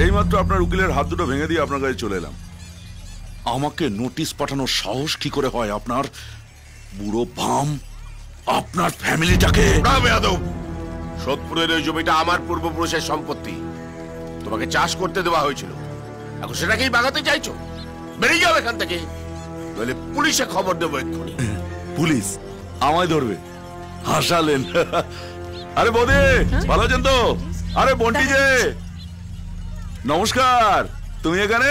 এইমাত্র আপনার উকিলের হাত দুটো ভেঙে দিয়ে আপনার কাছে চলে এলাম। আমাকে নোটিশ পাঠানোর সাহস কি করে হয় আপনার? বুড়ো ভাম আপনার ফ্যামিলিটাকে। সোদপুরের ওই জমিটা আমার পূর্বপুরুষের সম্পত্তি, তোমাকে চাষ করতে দেওয়া হয়েছিল, এখন সেটাকেই বাগাতে চাইছো? বেরিয়ে যাও এখান থেকে, নইলে পুলিশে খবর দেবো এক্ষুনি। পুলিশ আমায় ধরবে? হাসালেন। আরে বৌদি ভালো আছেন তো? আরে বন্টি যে, নমস্কার। তুমি এখানে?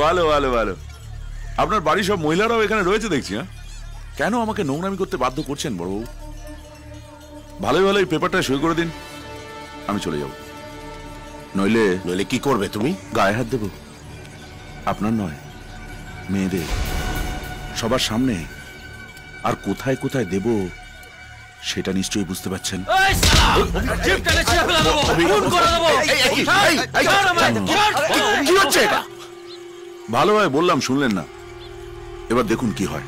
ভালো ভালো ভালো। আপনার বাড়ির সব মহিলারাও এখানে রয়েছে দেখছি। হ্যাঁ, কেন আমাকে নোংরামি করতে বাধ্য করছেন বড়বাবু? ভালোই ভালো এই পেপারটা সই করে দিন, আমি চলে যাব। নইলে নইলে কি করবে তুমি? গায়ে হাত দেব। আপনার নয়, মেয়েদের সবার সামনে। আর কোথায় কোথায় দেব সেটা নিশ্চয়ই বুঝতে পারছেন। ভালোভাবে বললাম, শুনলেন না। এবার দেখুন কি হয়।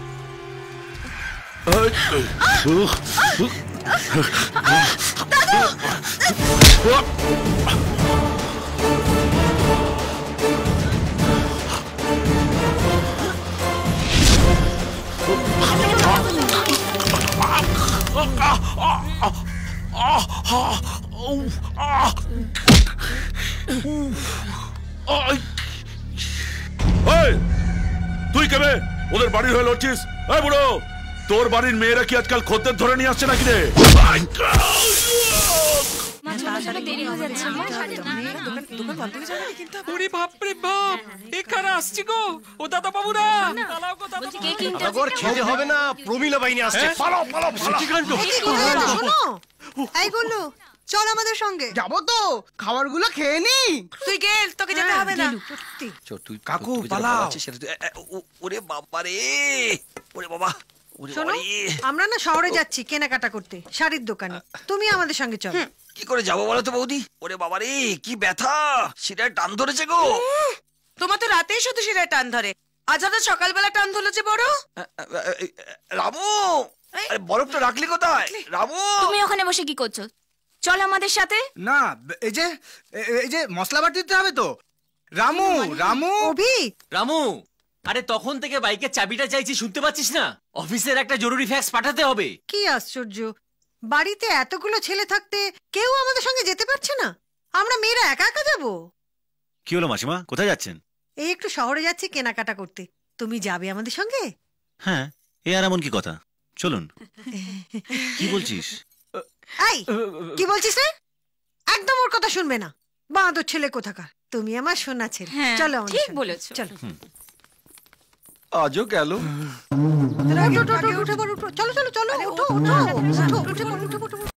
তুই কেবে ওদের বাড়ির হয়ে লড়ছিস? এই বুড়ো, তোর বাড়ির মেয়েরা কি আজকাল খদ্দের ধরে নিয়ে আসছে নাকি রে? খেতে হবে না, প্রমীলা বাহিনী আসছে। চল আমাদের সঙ্গে। যাবো তো, খাবারগুলো খেয়ে নি। তুই গেল, তোকে যেতে হবে না। তুই কাকু পালাও। ওরে বাবা রে, ওরে বাবা। শোনো, আমরা না শহরে যাচ্ছি কেনাকাটা করতে, শাড়ির দোকানে। তুমি আমাদের সঙ্গে চল। কি করে যাবো বলো তো বৌদি? ওরে বাবা রে, কি ব্যথা, শিরায় টান ধরেছে গো। তোমার তো রাতেই শুধু শিরায় টান ধরে, আজ হঠাৎ সকালবেলা টান ধরেছে বড়। রামু, আরে বরফটা রাখলি কোথায়? রামু, তুমি ওখানে বসে কি করছো? চল আমাদের সাথে। না, এই যে মশলা বাটি দিতে হবে তো। রামু, রামু, অভি, রামু, আরে তখন থেকে বাইকের চাবিটা চাইছি, শুনতে পাচ্ছিস না? অফিসের একটা জরুরি ফ্যাক্স পাঠাতে হবে। কি আশ্চর্য, বাড়িতে এতগুলো ছেলে থাকতে কেউ আমাদের সঙ্গে যেতে পারছে না। আমরা মেয়েরা একা একা যাবো? কি হলো মাসিমা, কোথায় যাচ্ছেন? এই একটু শহরে যাচ্ছি কেনাকাটা করতে, তুমি যাবে আমাদের সঙ্গে? হ্যাঁ, এ আর এমন কি কথা, চলুন। কি বলছিস? এই, কি বলছিস রে? একদম ওর কথা শুনবে না, বাঁদর ছেলে কোথাকার। তুমি আমার সোনা ছেলে, চলো আমাদের ঠিক সঙ্গে। বলেছো। চলো। আজও গেল। চলো চলো চলো, উঠে পড়ো, চলো চলো চলো, উঠো উঠো উঠো উঠে পড়ো, উঠে পড়ো।